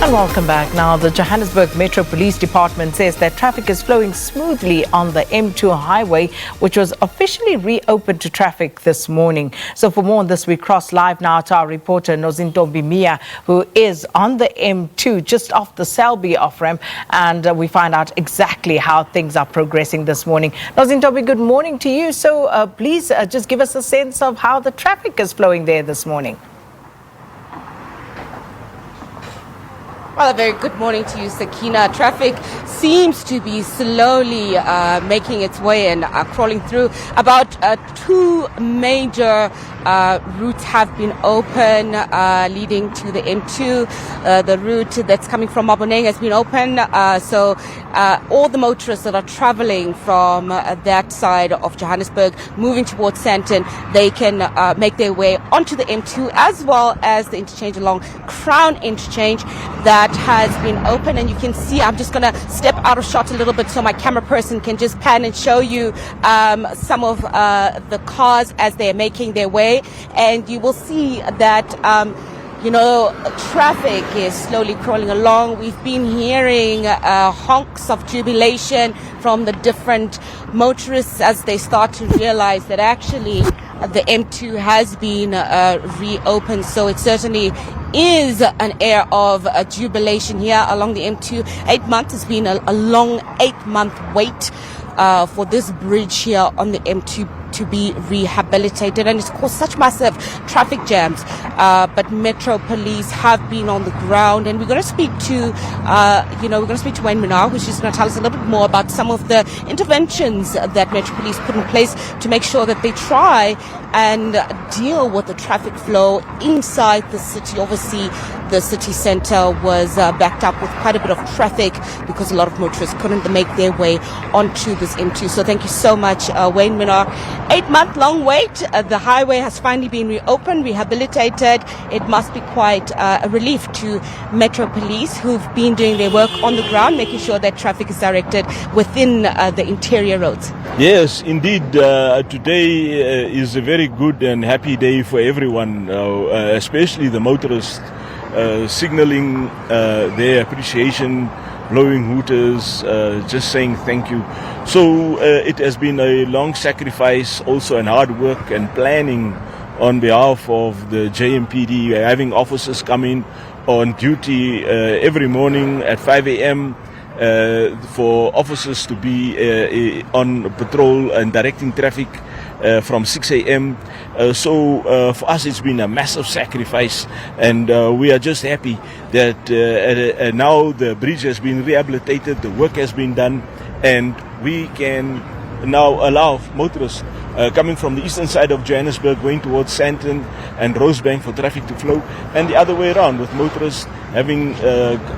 And welcome back. Now, the Johannesburg Metro Police Department says that traffic is flowing smoothly on the M2 highway, which was officially reopened to traffic this morning. So for more on this, we cross live now to our reporter Nozintombi Miya, who is on the M2 just off the Selby off-ramp, and we find out exactly how things are progressing this morning. Nozintombi, good morning to you. So please just give us a sense of how the traffic is flowing there this morning. Well, a very good morning to you, Sakina. Traffic seems to be slowly making its way and crawling through. About two major routes have been open leading to the M2. The route that's coming from Maboneng has been open. So all the motorists that are traveling from that side of Johannesburg, moving towards Sandton, they can make their way onto the M2 as well as the interchange along Crown Interchange that has been open. And you can see, I'm just going to step out of shot a little bit so my camera person can just pan and show you some of the cars as they're making their way. And you will see that traffic is slowly crawling along. We've been hearing honks of jubilation from the different motorists as they start to realize that actually the M2 has been reopened. So it certainly is an air of jubilation here along the M2. 8 months has been a long 8-month wait for this bridge here on the M2 to be rehabilitated, and it's caused such massive traffic jams. But Metro Police have been on the ground, and we're going to speak to, Wayne Minnaar, who's just going to tell us a little bit more about some of the interventions that Metro Police put in place to make sure that they try and deal with the traffic flow inside the city. Obviously, the city centre was backed up with quite a bit of traffic because a lot of motorists couldn't make their way onto this M2. So thank you so much, Wayne Minnaar. 8-month-long wait. The highway has finally been reopened, rehabilitated. It must be quite a relief to Metro Police, who've been doing their work on the ground, making sure that traffic is directed within the interior roads. Yes, indeed. Today is a very good and happy day for everyone, especially the motorists, signaling their appreciation, blowing hooters, just saying thank you. So it has been a long sacrifice, also and hard work and planning on behalf of the JMPD, having officers come in on duty every morning at 5 a.m. For officers to be on patrol and directing traffic from 6 a.m. So for us it's been a massive sacrifice, and we are just happy that now the bridge has been rehabilitated, the work has been done, and we can now allow motorists coming from the eastern side of Johannesburg going towards Sandton and Rosebank for traffic to flow, and the other way around, with motorists having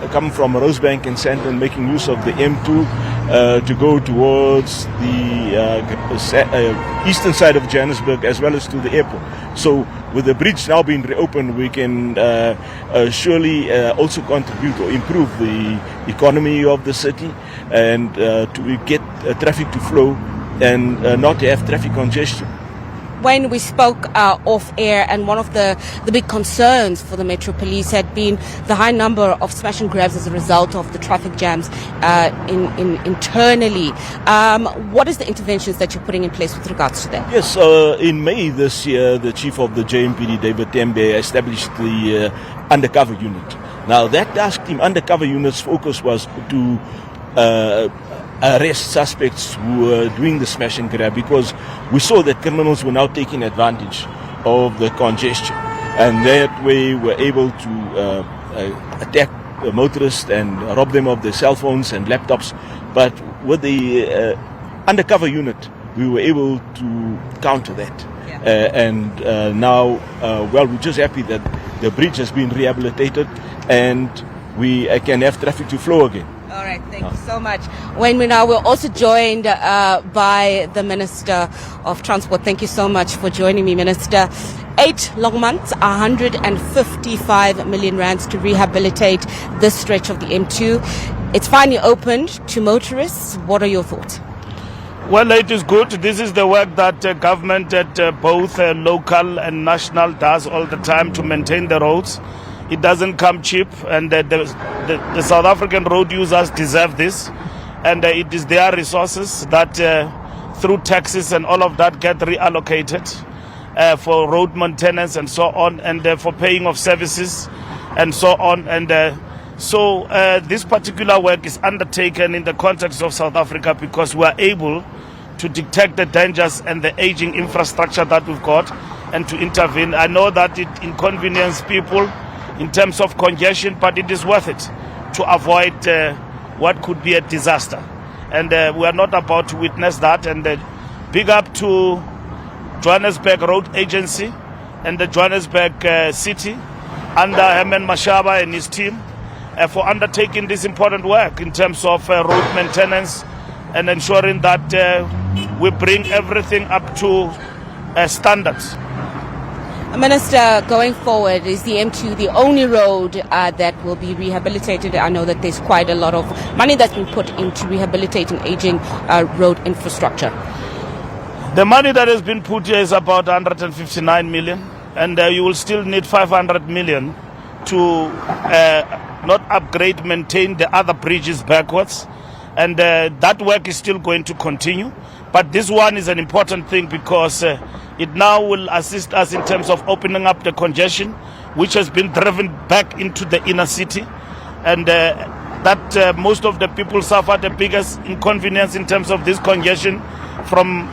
come from Rosebank and Sandton making use of the M2 to go towards the eastern side of Johannesburg as well as to the airport. So with the bridge now being reopened, we can surely also contribute or improve the economy of the city, and to get traffic to flow and not to have traffic congestion. When we spoke off air, and one of the big concerns for the Metro Police had been the high number of smash and grabs as a result of the traffic jams internally. What is the interventions that you're putting in place with regards to that? Yes, in May this year, the chief of the JMPD, David Tembe, established the undercover unit. Now, that task team undercover unit's focus was to arrest suspects who were doing the smash and grab, because we saw that criminals were now taking advantage of the congestion, and that way were able to attack the motorists and rob them of their cell phones and laptops. But with the undercover unit, we were able to counter that. Now, we're just happy that the bridge has been rehabilitated and we can have traffic to flow again. All right, thank you so much. Wayne Minnaar, we're also joined by the Minister of Transport. Thank you so much for joining me, Minister. 8 long months, 155 million rands to rehabilitate this stretch of the M2. It's finally opened to motorists. What are your thoughts? Well, it is good. This is the work that government at both local and national does all the time to maintain the roads. It doesn't come cheap, and the South African road users deserve this. And it is their resources that through taxes and all of that get reallocated for road maintenance and so on, and for paying of services and so on. And so this particular work is undertaken in the context of South Africa because we are able to detect the dangers and the aging infrastructure that we've got and to intervene. I know that it inconveniences people in terms of congestion, but it is worth it to avoid what could be a disaster. And we are not about to witness that. And big up to Johannesburg Road Agency and the Johannesburg City under Herman Mashaba and his team for undertaking this important work in terms of road maintenance and ensuring that we bring everything up to standards. Minister, going forward, is the M2 the only road that will be rehabilitated? I know that there's quite a lot of money that's been put into rehabilitating aging road infrastructure. The money that has been put here is about 159 million, and you will still need 500 million to not upgrade, maintain the other bridges backwards. And that work is still going to continue. But this one is an important thing because it now will assist us in terms of opening up the congestion, which has been driven back into the inner city. And that most of the people suffer the biggest inconvenience in terms of this congestion from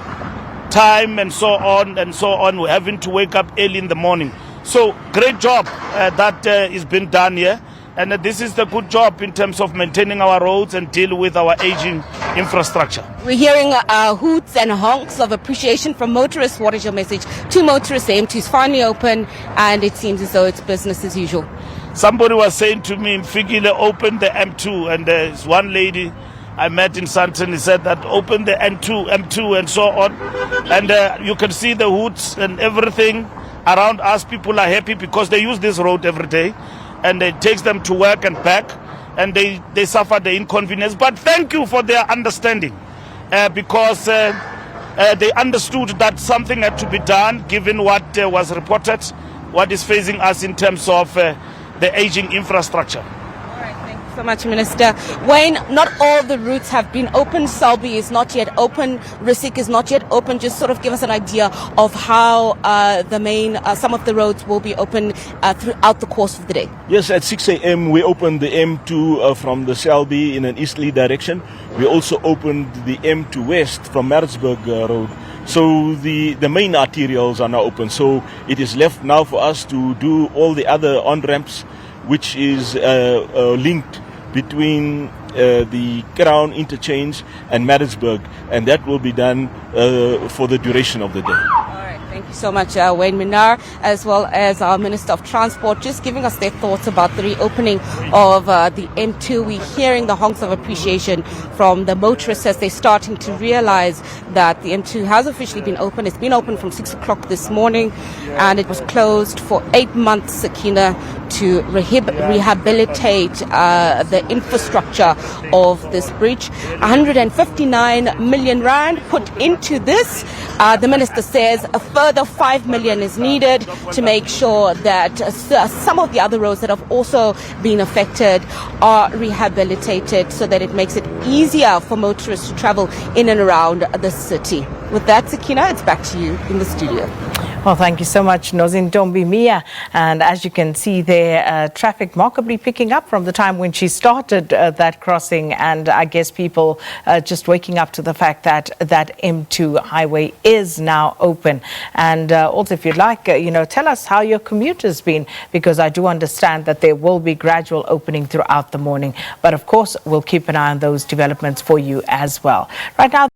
time and so on. We're having to wake up early in the morning. So great job that is being done here. And this is the good job in terms of maintaining our roads and deal with our aging infrastructure. We're hearing hoots and honks of appreciation from motorists. What is your message to motorists? The M2 is finally open and it seems as though it's business as usual. Somebody was saying to me, Mfikile, open the M2. And there's one lady I met in Sandton, he said that open the M2 and so on. And you can see the hoots and everything around us. People are happy because they use this road every day. And it takes them to work and back, and they suffer the inconvenience. But thank you for their understanding, because they understood that something had to be done given what was reported, what is facing us in terms of the aging infrastructure. So much, Minister. Wayne, not all the routes have been open. Selby is not yet open. Risik is not yet open. Just sort of give us an idea of how some of the roads will be open throughout the course of the day. Yes, at 6 a.m. we opened the M2 from the Selby in an easterly direction. We also opened the M2 West from Maritzburg Road. So the main arterials are now open. So it is left now for us to do all the other on-ramps, which is linked between the Crown Interchange and Maritzburg, and that will be done for the duration of the day. Thank you so much, Wayne Minnaar, as well as our Minister of Transport, just giving us their thoughts about the reopening of the M2. We're hearing the honks of appreciation from the motorists as they're starting to realize that the M2 has officially been open. It's been open from 6 o'clock this morning, and it was closed for 8 months, Sakina, to rehabilitate the infrastructure of this bridge. 159 million rand put into this. The minister says a further 5 million is needed to make sure that some of the other roads that have also been affected are rehabilitated so that it makes it easier for motorists to travel in and around the city. With that, Sakina, it's back to you in the studio. Well, thank you so much, Nozintombi Miya. And as you can see there, traffic markedly picking up from the time when she started that crossing. And I guess people just waking up to the fact that that M2 highway is now open. And also, if you'd like, tell us how your commute has been, because I do understand that there will be gradual opening throughout the morning. But of course, we'll keep an eye on those developments for you as well. Right now,